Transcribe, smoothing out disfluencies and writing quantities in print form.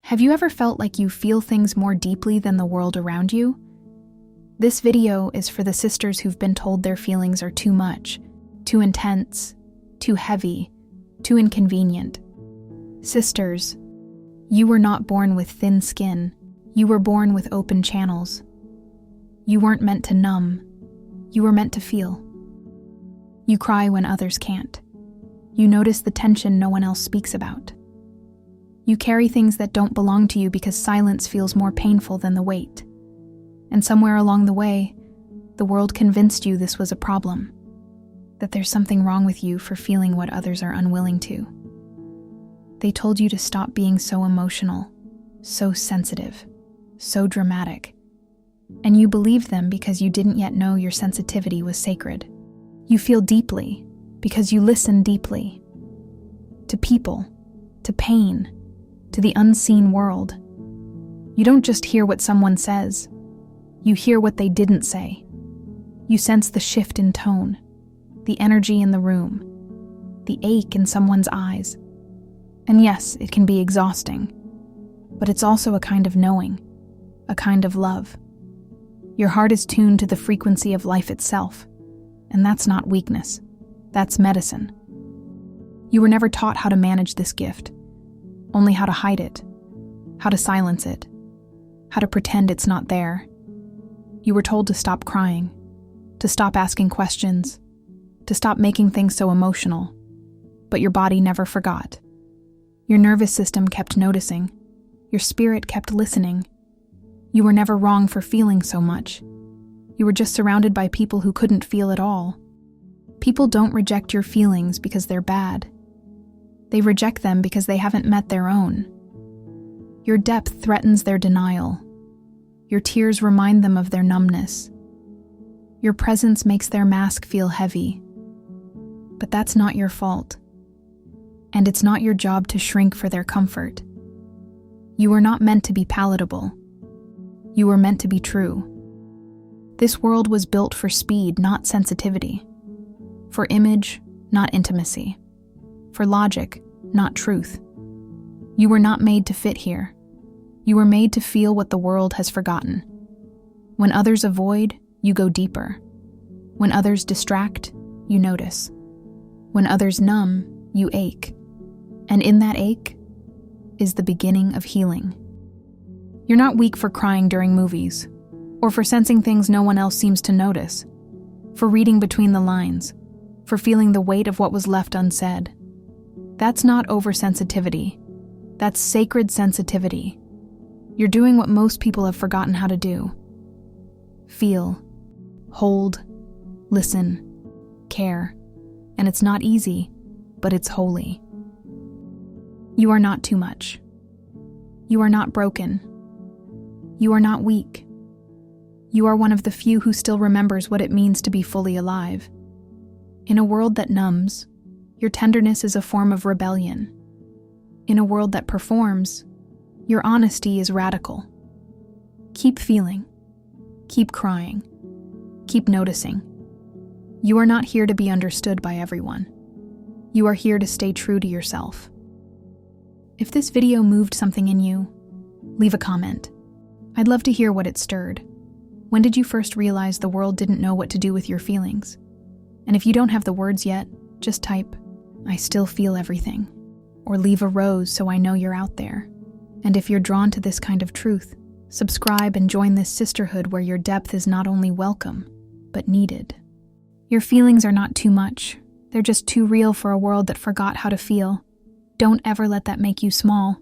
Have you ever felt like you feel things more deeply than the world around you? This video is for the sisters who've been told their feelings are too much, too intense, too heavy, too inconvenient. Sisters, you were not born with thin skin. You were born with open channels. You weren't meant to numb. You were meant to feel. You cry when others can't. You notice the tension no one else speaks about. You carry things that don't belong to you because silence feels more painful than the weight. And somewhere along the way, the world convinced you this was a problem, that there's something wrong with you for feeling what others are unwilling to. They told you to stop being so emotional, so sensitive, so dramatic. And you believed them because you didn't yet know your sensitivity was sacred. You feel deeply because you listen deeply. To people, to pain, to the unseen world. You don't just hear what someone says. You hear what they didn't say. You sense the shift in tone, the energy in the room, the ache in someone's eyes. And yes, it can be exhausting, but it's also a kind of knowing, a kind of love. Your heart is tuned to the frequency of life itself, and that's not weakness, that's medicine. You were never taught how to manage this gift, only how to hide it, how to silence it, how to pretend it's not there. You were told to stop crying, to stop asking questions, to stop making things so emotional, but your body never forgot. Your nervous system kept noticing. Your spirit kept listening. You were never wrong for feeling so much. You were just surrounded by people who couldn't feel at all. People don't reject your feelings because they're bad. They reject them because they haven't met their own. Your depth threatens their denial. Your tears remind them of their numbness. Your presence makes their mask feel heavy. But that's not your fault. And it's not your job to shrink for their comfort. You were not meant to be palatable. You were meant to be true. This world was built for speed, not sensitivity. For image, not intimacy. For logic, not truth. You were not made to fit here. You were made to feel what the world has forgotten. When others avoid, you go deeper. When others distract, you notice. When others numb, you ache. And in that ache is the beginning of healing. You're not weak for crying during movies, or for sensing things no one else seems to notice, for reading between the lines, for feeling the weight of what was left unsaid. That's not oversensitivity. That's sacred sensitivity. You're doing what most people have forgotten how to do. Feel, hold, listen, care. And it's not easy, but it's holy. You are not too much. You are not broken. You are not weak. You are one of the few who still remembers what it means to be fully alive. In a world that numbs, your tenderness is a form of rebellion. In a world that performs, your honesty is radical. Keep feeling. Keep crying. Keep noticing. You are not here to be understood by everyone. You are here to stay true to yourself. If this video moved something in you, leave a comment. I'd love to hear what it stirred. When did you first realize the world didn't know what to do with your feelings? And if you don't have the words yet, just type, "I still feel everything," or leave a rose so I know you're out there. And if you're drawn to this kind of truth, subscribe and join this sisterhood where your depth is not only welcome, but needed. Your feelings are not too much. They're just too real for a world that forgot how to feel. Don't ever let that make you small.